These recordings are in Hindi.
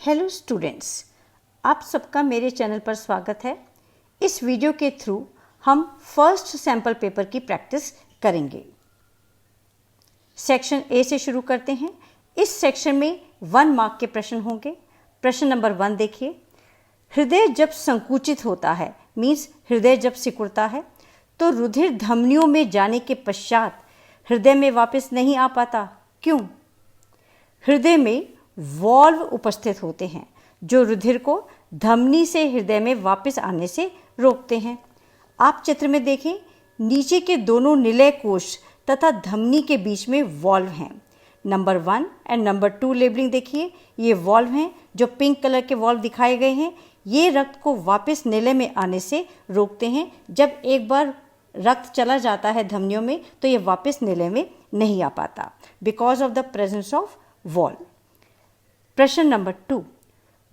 हेलो स्टूडेंट्स, आप सबका मेरे चैनल पर स्वागत है। इस वीडियो के थ्रू हम फर्स्ट सैंपल पेपर की प्रैक्टिस करेंगे। सेक्शन ए से शुरू करते हैं। इस सेक्शन में 1 मार्क के प्रश्न होंगे। प्रश्न नंबर 1 देखिए। हृदय जब संकुचित होता है, मीन्स हृदय जब सिकुड़ता है, तो रुधिर धमनियों में जाने के पश्चात हृदय में वापस नहीं आ पाता। क्यों? हृदय में वॉल्व उपस्थित होते हैं जो रुधिर को धमनी से हृदय में वापस आने से रोकते हैं। आप चित्र में देखें, नीचे के दोनों निलय कोश तथा धमनी के बीच में वॉल्व हैं। नंबर 1 एंड नंबर 2 लेबलिंग देखिए, ये वॉल्व हैं जो पिंक कलर के वॉल्व दिखाए गए हैं। ये रक्त को वापस निलय में आने से रोकते हैं। जब एक बार रक्त चला जाता है धमनियों में तो ये वापस निलय में नहीं आ पाता, because of the presence of valve. प्रश्न नंबर 2,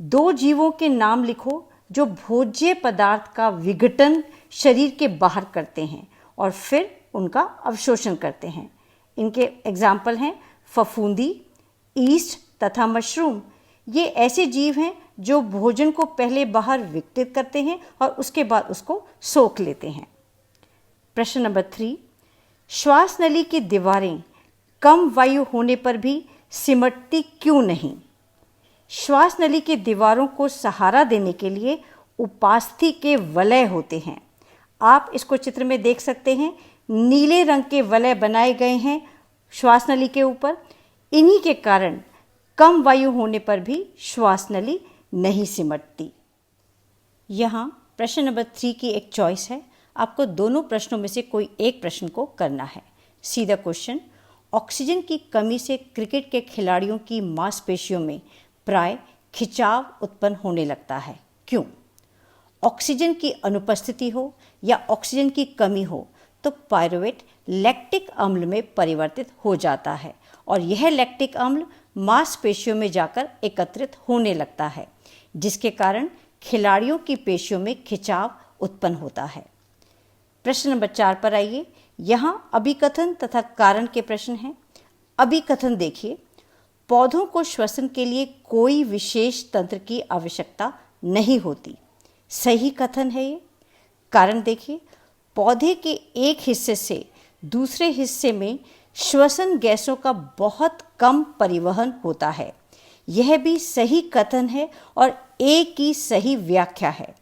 2 जीवों के नाम लिखो जो भोज्य पदार्थ का विघटन शरीर के बाहर करते हैं और फिर उनका अवशोषण करते हैं। इनके एग्जाम्पल हैं फफूंदी, ईस्ट तथा मशरूम। ये ऐसे जीव हैं जो भोजन को पहले बाहर विघटित करते हैं और उसके बाद उसको सोख लेते हैं। प्रश्न नंबर 3, श्वास नली की दीवारें कम वायु होने पर भी सिमटती क्यों नहीं? श्वास नली की दीवारों को सहारा देने के लिए उपास्थि के वलय होते हैं। आप इसको चित्र में देख सकते हैं, नीले रंग के वलय बनाए गए हैं श्वास नली के ऊपर। इन्हीं के कारण कम वायु होने पर भी श्वास नली नहीं सिमटती। यहाँ प्रश्न नंबर 3 की एक चॉइस है, आपको दोनों प्रश्नों में से कोई एक प्रश्न को करना है। सीधा क्वेश्चन, ऑक्सीजन की कमी से क्रिकेट के खिलाड़ियों की मांसपेशियों में प्राय खिंचाव उत्पन्न होने लगता है। क्यों? ऑक्सीजन की अनुपस्थिति हो या ऑक्सीजन की कमी हो तो पायरुवेट लैक्टिक अम्ल में परिवर्तित हो जाता है और यह लैक्टिक अम्ल मांसपेशियों में जाकर एकत्रित होने लगता है, जिसके कारण खिलाड़ियों की पेशियों में खिंचाव उत्पन्न होता है। प्रश्न नंबर 4 पर आइए। यहाँ अभिकथन तथा कारण के प्रश्न हैं। अभिकथन देखिए, पौधों को श्वसन के लिए कोई विशेष तंत्र की आवश्यकता नहीं होती। सही कथन है ये। कारण देखिए, पौधे के एक हिस्से से दूसरे हिस्से में श्वसन गैसों का बहुत कम परिवहन होता है। यह भी सही कथन है और एक की सही व्याख्या है।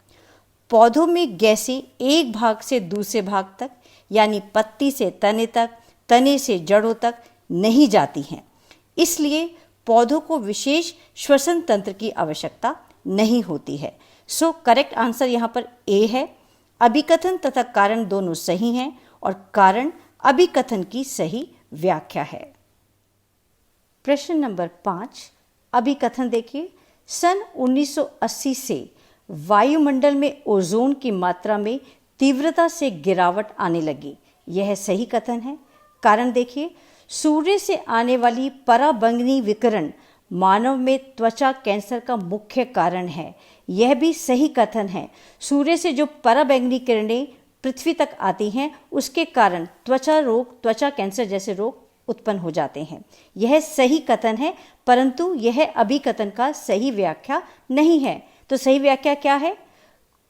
पौधों में गैसें एक भाग से दूसरे भाग तक, यानी पत्ती से तने तक, तने से जड़ों तक नहीं जाती हैं। इसलिए पौधों को विशेष श्वसन तंत्र की आवश्यकता नहीं होती है। सो करेक्ट आंसर यहाँ पर ए है। अभिकथन तथा कारण दोनों सही हैं और कारण अभिकथन की सही व्याख्या है। प्रश्न नंबर 5, अभिकथन देखिए। सन 1980 से वायुमंडल में ओजोन की मात्रा में तीव्रता से गिरावट आने लगी। यह सही कथन है। कारण देखिए, सूर्य से आने वाली पराबैंगनी विकिरण मानव में त्वचा कैंसर का मुख्य कारण है। यह भी सही कथन है। सूर्य से जो पराबैंगनी किरणें पृथ्वी तक आती हैं, उसके कारण त्वचा रोग, त्वचा कैंसर जैसे रोग उत्पन्न हो जाते हैं। यह सही कथन है, परंतु यह अभिकथन का सही व्याख्या नहीं है। तो सही व्याख्या क्या है?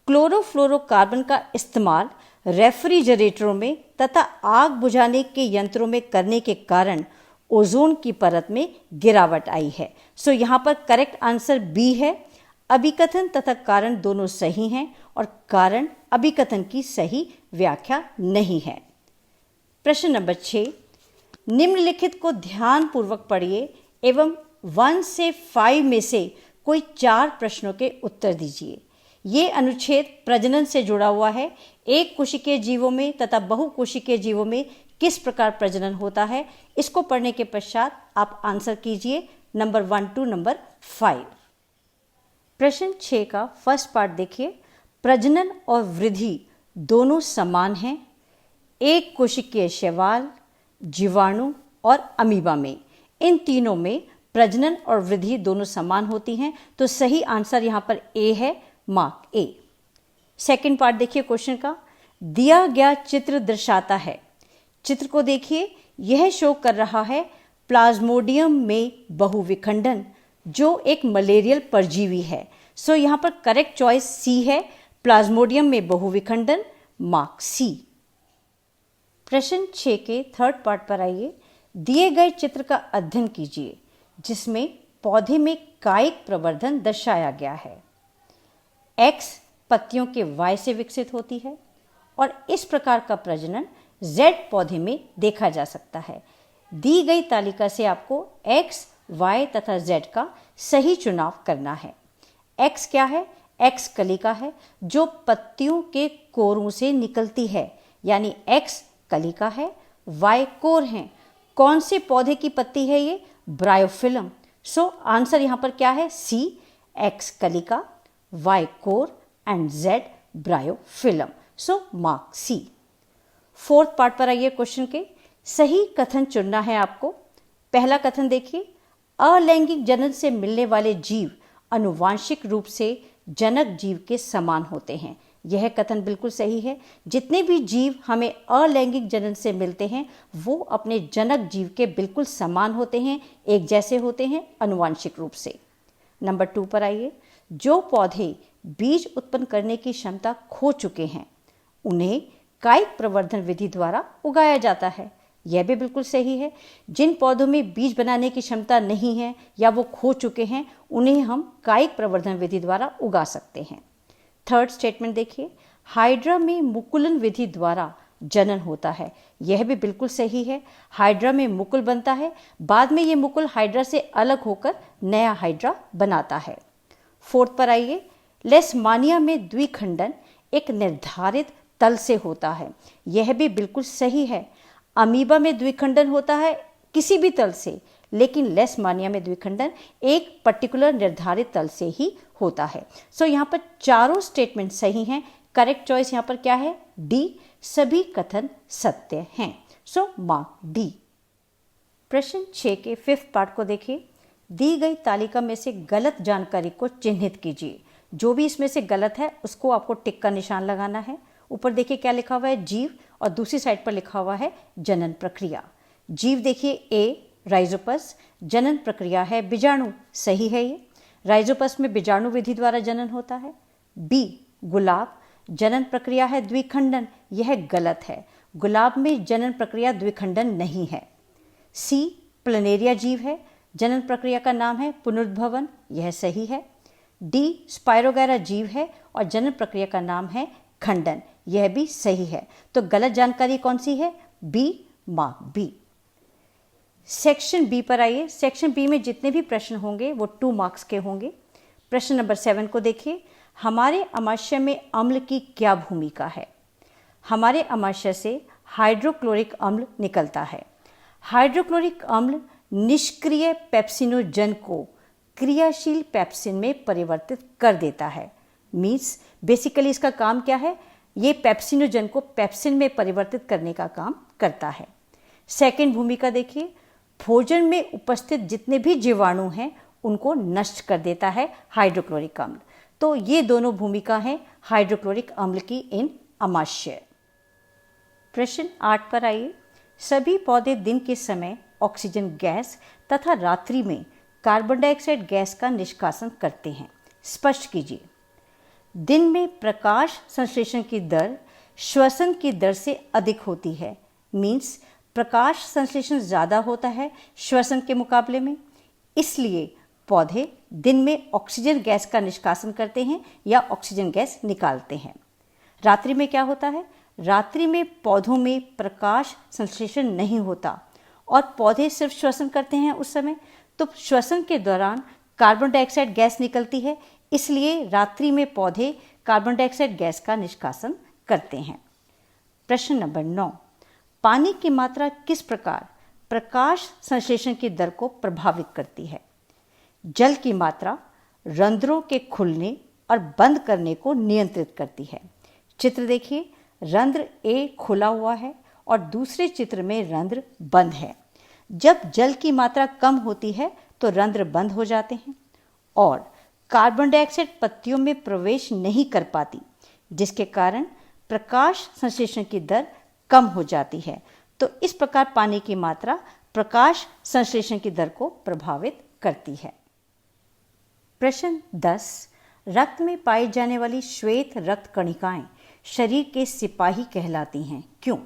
क्लोरोफ्लोरोकार्बन का इस्तेमाल रेफ्रिजरेटरों में तथा आग बुझाने के यंत्रों में करने के कारण ओजोन की परत में गिरावट आई है। सो यहाँ पर करेक्ट आंसर बी है। अभिकथन तथा कारण दोनों सही हैं और कारण अभिकथन की सही व्याख्या नहीं है। प्रश्न नंबर 6, निम्नलिखित को ध्यानपूर्वक पढ़िए एवं 1 से 5 में से कोई 4 प्रश्नों के उत्तर दीजिए। ये अनुच्छेद प्रजनन से जुड़ा हुआ है। एक कोशिकीय जीवों में तथा बहुकोशिकीय जीवों में किस प्रकार प्रजनन होता है, इसको पढ़ने के पश्चात आप आंसर कीजिए नंबर 1 to नंबर 5। प्रश्न 6 का फर्स्ट पार्ट देखिए। प्रजनन और वृद्धि दोनों समान हैं एक कोशिकीय शैवाल, जीवाणु और अमीबा में। इन तीनों में प्रजनन और वृद्धि दोनों समान होती हैं। तो सही आंसर यहाँ पर ए है, मार्क ए। सेकंड पार्ट देखिए क्वेश्चन का। दिया गया चित्र दर्शाता है, चित्र को देखिए, यह शो कर रहा है प्लाज्मोडियम में बहुविखंडन जो एक मलेरियल परजीवी है। सो यहाँ पर करेक्ट चॉइस सी है, प्लाज्मोडियम में बहुविखंडन, मार्क सी। प्रश्न 6 के थर्ड पार्ट पर आइए। दिए गए चित्र का अध्ययन कीजिए जिसमें पौधे में कायिक प्रवर्धन दर्शाया गया है। X पत्तियों के Y से विकसित होती है और इस प्रकार का प्रजनन Z पौधे में देखा जा सकता है। दी गई तालिका से आपको X, Y तथा Z का सही चुनाव करना है। X क्या है? X कलिका है जो पत्तियों के कोरों से निकलती है, यानी X कलिका है। Y कोर है। कौन से पौधे की पत्ती है ये? ब्रायोफिलम। सो आंसर यहाँ पर क्या है? C, X Kalika, Y core and Z bryophyllum. So mark C। Fourth part पर आइए क्वेश्चन के। सही कथन चुनना है आपको। पहला कथन देखिए, अलैंगिक जनन से मिलने वाले जीव आनुवांशिक रूप से जनक जीव के समान होते हैं। यह कथन बिल्कुल सही है। जितने भी जीव हमें अलैंगिक जनन से मिलते हैं वो अपने जनक जीव के बिल्कुल समान होते हैं, एक जैसे होते हैं आनुवांशिक रूप से। नंबर 2 पर आइए। जो पौधे बीज उत्पन्न करने की क्षमता खो चुके हैं उन्हें कायिक प्रवर्धन विधि द्वारा उगाया जाता है। यह भी बिल्कुल सही है। जिन पौधों में बीज बनाने की क्षमता नहीं है या वो खो चुके हैं उन्हें हम कायिक प्रवर्धन विधि द्वारा उगा सकते हैं। थर्ड स्टेटमेंट देखिए, हाइड्रा में मुकुलन विधि द्वारा जनन होता है। यह भी बिल्कुल सही है। हाइड्रा में मुकुल बनता है, बाद में ये मुकुल हाइड्रा से अलग होकर नया हाइड्रा बनाता है। फोर्थ पर आइए। लेशमानिया में द्विखंडन एक निर्धारित तल से होता है। यह भी बिल्कुल सही है। अमीबा में द्विखंडन होता है किसी भी तल से, लेकिन लेशमानिया में द्विखंडन एक पर्टिकुलर निर्धारित तल से ही होता है। सो यहाँ पर चारों स्टेटमेंट सही हैं। करेक्ट चॉइस यहाँ पर क्या है? डी, सभी कथन सत्य हैं। सो मार्क डी। प्रश्न 6 के फिफ्थ पार्ट को देखिए। दी गई तालिका में से गलत जानकारी को चिन्हित कीजिए। जो भी इसमें से गलत है उसको आपको टिक का निशान लगाना है। ऊपर देखिए क्या लिखा हुआ है? जीव, और दूसरी साइड पर लिखा हुआ है जनन प्रक्रिया। जीव देखिए ए, राइजोपस। जनन प्रक्रिया है बीजाणु, सही है ये। राइजोपस में बीजाणु विधि द्वारा जनन होता है। बी, गुलाब। जनन प्रक्रिया है द्विखंडन, यह गलत है। गुलाब में जनन प्रक्रिया द्विखंडन नहीं है। सी, प्लनेरिया जीव है, जनन प्रक्रिया का नाम है पुनरुद्भवन, यह सही है। डी, स्पायरोगैरा जीव है और जनन प्रक्रिया का नाम है खंडन, यह भी सही है। तो गलत जानकारी कौन सी है? B, mark B. Section B पर आइए। सेक्शन बी में जितने भी प्रश्न होंगे वो 2 मार्क्स के होंगे। प्रश्न नंबर 7 को देखिए। हमारे अमाशय में अम्ल की क्या भूमिका है? हमारे अमाशय से हाइड्रोक्लोरिक अम्ल निकलता है। हाइड्रोक्लोरिक अम्ल निष्क्रिय पेप्सिनोजन को क्रियाशील पेप्सिन में परिवर्तित कर देता है। मीन्स बेसिकली इसका काम क्या है? ये पेप्सिनोजन को पेप्सिन में परिवर्तित करने का काम करता है। सेकंड भूमिका देखिए, भोजन में उपस्थित जितने भी जीवाणु हैं उनको नष्ट कर देता है हाइड्रोक्लोरिक अम्ल। तो ये दोनों भूमिका हैं हाइड्रोक्लोरिक अम्ल की इन अमाशय। प्रश्न 8 पर आइए। सभी पौधे दिन के समय ऑक्सीजन गैस तथा रात्रि में कार्बन डाइऑक्साइड गैस का निष्कासन करते हैं। स्पष्ट कीजिए। दिन में प्रकाश संश्लेषण की दर श्वसन की दर से अधिक होती है। मीन्स प्रकाश संश्लेषण ज़्यादा होता है श्वसन के मुकाबले में, इसलिए पौधे दिन में ऑक्सीजन गैस का निष्कासन करते हैं या ऑक्सीजन गैस निकालते हैं। रात्रि में क्या होता है? रात्रि में पौधों में प्रकाश संश्लेषण नहीं होता और पौधे सिर्फ श्वसन करते हैं उस समय, तो श्वसन के दौरान कार्बन डाइऑक्साइड गैस निकलती है, इसलिए रात्रि में पौधे कार्बन डाइऑक्साइड गैस का निष्कासन करते हैं। प्रश्न नंबर 9। पानी की मात्रा किस प्रकार प्रकाश संश्लेषण की दर को प्रभावित करती है? जल की मात्रा रंध्रों के खुलने और बंद करने को नियंत्रित करती है। चित्र देखिए, रंध्र ए खुला हुआ है और दूसरे चित्र में रंध्र बंद है। जब जल की मात्रा कम होती है तो रंध्र बंद हो जाते हैं और कार्बन डाइऑक्साइड पत्तियों में प्रवेश नहीं कर पाती, जिसके कारण प्रकाश संश्लेषण की दर कम हो जाती है। तो इस प्रकार पानी की मात्रा प्रकाश संश्लेषण की दर को प्रभावित करती है। प्रश्न 10, रक्त में पाई जाने वाली श्वेत रक्त कणिकाएं शरीर के सिपाही कहलाती हैं, क्यों?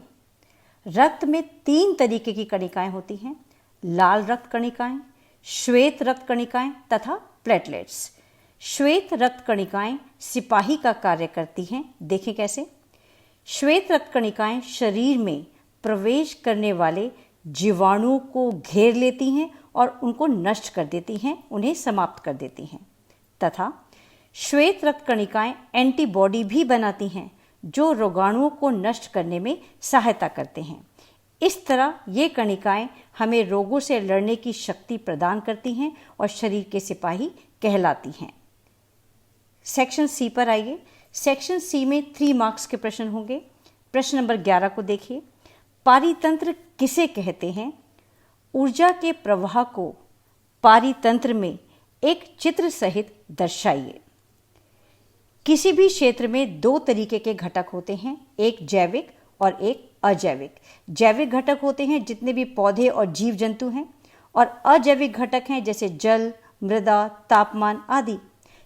रक्त में 3 तरीके की कणिकाएं होती हैं, लाल रक्त कणिकाएं, श्वेत रक्त कणिकाएं तथा प्लेटलेट्स। श्वेत रक्त कणिकाएं सिपाही का कार्य करती हैं। देखें कैसे। श्वेत रक्त कणिकाएं शरीर में प्रवेश करने वाले जीवाणुओं को घेर लेती हैं और उनको नष्ट कर देती हैं, उन्हें समाप्त कर देती हैं। तथा श्वेत रक्त कणिकाएं एंटीबॉडी भी बनाती हैं जो रोगाणुओं को नष्ट करने में सहायता करते हैं। इस तरह ये कणिकाएं हमें रोगों से लड़ने की शक्ति प्रदान करती हैं और शरीर के सिपाही कहलाती हैं। सेक्शन सी पर आइए। सेक्शन सी में 3 मार्क्स के प्रश्न होंगे। प्रश्न नंबर 11 को देखिए। पारितंत्र किसे कहते हैं? ऊर्जा के प्रवाह को पारितंत्र में एक चित्र सहित दर्शाइए। किसी भी क्षेत्र में 2 तरीके के घटक होते हैं, एक जैविक और एक अजैविक। जैविक घटक होते हैं जितने भी पौधे और जीव जंतु हैं, और अजैविक घटक हैं जैसे जल, मृदा, तापमान आदि।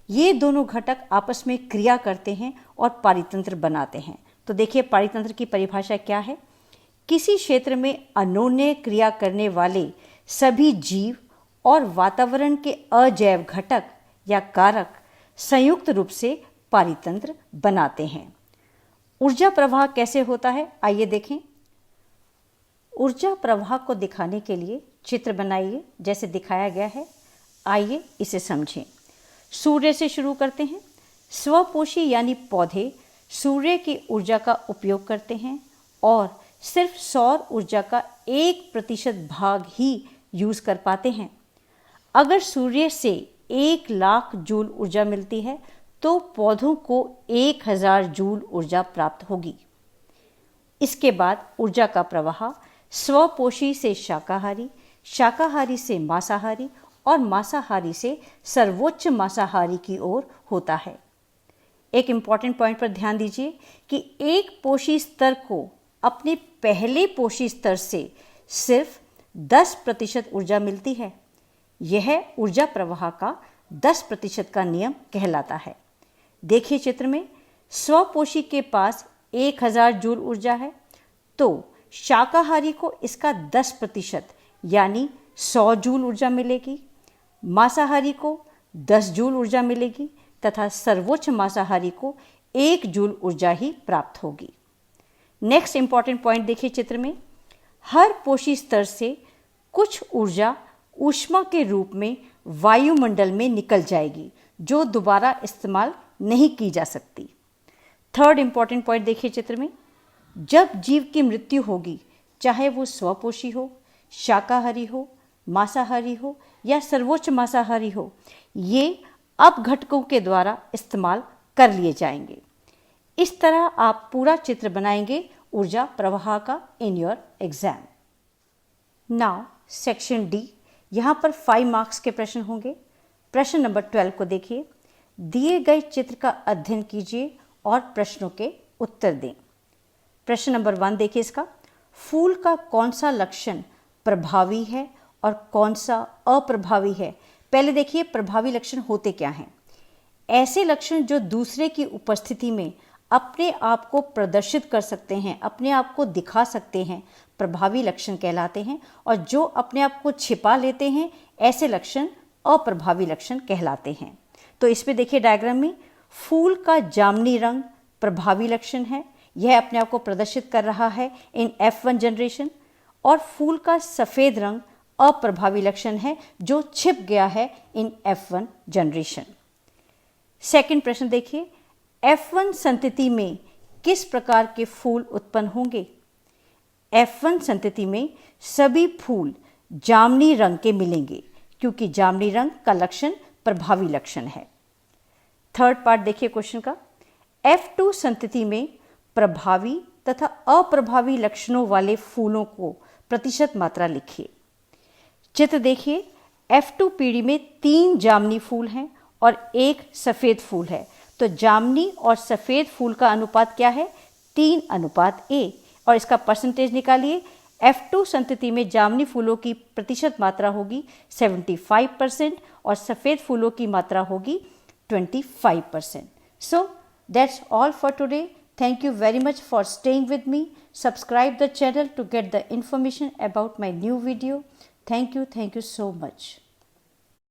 ये दोनों घटक आपस में क्रिया करते हैं और पारितंत्र बनाते हैं। तो देखिए पारितंत्र की परिभाषा क्या है। किसी क्षेत्र में अनोन्य क्रिया करने वाले सभी जीव और वातावरण के अजैव घटक या कारक संयुक्त रूप से पारितंत्र बनाते हैं। ऊर्जा प्रवाह कैसे होता है, आइए देखें। ऊर्जा प्रवाह को दिखाने के लिए चित्र बनाइए जैसे दिखाया गया है। आइए इसे समझें। सूर्य से शुरू करते हैं। स्वपोषी यानी पौधे सूर्य की ऊर्जा का उपयोग करते हैं और सिर्फ सौर ऊर्जा का 1% भाग ही यूज कर पाते हैं। अगर सूर्य से 1 लाख जूल ऊर्जा मिलती है तो पौधों को 1000 जूल ऊर्जा प्राप्त होगी। इसके बाद ऊर्जा का प्रवाह स्वपोषी से शाकाहारी, शाकाहारी से मांसाहारी और मांसाहारी से सर्वोच्च मांसाहारी की ओर होता है। एक इंपॉर्टेंट पॉइंट पर ध्यान दीजिए कि एक पोषी स्तर को अपने पहले पोषी स्तर से सिर्फ 10% ऊर्जा मिलती है। यह ऊर्जा प्रवाह का 10% का नियम कहलाता है। देखिए चित्र में, स्वपोषी के पास 1000 जूल ऊर्जा है तो शाकाहारी को इसका 10% यानी 100 जूल ऊर्जा मिलेगी, मांसाहारी को 10 जूल ऊर्जा मिलेगी तथा सर्वोच्च मांसाहारी को 1 जूल ऊर्जा ही प्राप्त होगी। नेक्स्ट इंपॉर्टेंट पॉइंट देखिए चित्र में, हर पोषी स्तर से कुछ ऊर्जा ऊष्मा के रूप में वायुमंडल में निकल जाएगी जो दोबारा इस्तेमाल नहीं की जा सकती। थर्ड इंपॉर्टेंट पॉइंट देखिए चित्र में, जब जीव की मृत्यु होगी, चाहे वो स्वपोषी हो, शाकाहारी हो, मांसाहारी हो या सर्वोच्च मांसाहारी हो, ये अपघटकों के द्वारा इस्तेमाल कर लिए जाएंगे। इस तरह आप पूरा चित्र बनाएंगे ऊर्जा प्रवाह का in your exam. Now section D, यहाँ पर 5 मार्क्स के प्रश्न होंगे। प्रश्न नंबर 12 को देखिए। दिए गए चित्र का अध्ययन कीजिए और प्रश्नों के उत्तर दें। प्रश्न नंबर 1 देखिए इसका, फूल का कौन सा लक्षण प्रभावी है और कौन सा अप्रभावी है? पहले देखिए प्रभावी लक्षण होते क्या हैं। ऐसे लक्षण जो दूसरे की उपस्थिति में अपने आप को प्रदर्शित कर सकते हैं, अपने आप को दिखा सकते हैं, प्रभावी लक्षण कहलाते हैं, और जो अपने आप को छिपा लेते हैं ऐसे लक्षण अप्रभावी लक्षण कहलाते हैं। तो इसमें देखिए डायग्राम में, फूल का जामुनी रंग प्रभावी लक्षण है, यह अपने आप को प्रदर्शित कर रहा है इन F1 जनरेशन, और फूल का सफ़ेद रंग अप्रभावी लक्षण है जो छिप गया है इन F1 जनरेशन। सेकंड प्रश्न देखिए, F1 संतति में किस प्रकार के फूल उत्पन्न होंगे? F1 संतति में सभी फूल जामुनी रंग के मिलेंगे क्योंकि जामुनी रंग का लक्षण प्रभावी लक्षण है। थर्ड पार्ट देखिए क्वेश्चन का, F2 संतति में प्रभावी तथा अप्रभावी लक्षणों वाले फूलों को प्रतिशत मात्रा लिखिए। चित्र देखिए, F2 पीढ़ी में 3 जामुनी फूल हैं और 1 सफ़ेद फूल है। तो जामुनी और सफ़ेद फूल का अनुपात क्या है? 3:A, और इसका परसेंटेज निकालिए। F2 संतति में जामुनी फूलों की प्रतिशत मात्रा होगी 75% और सफ़ेद फूलों की मात्रा होगी 25%. So that's all for today. Thank you very much for staying with me. Subscribe the channel to get the information about my new video. Thank you so much.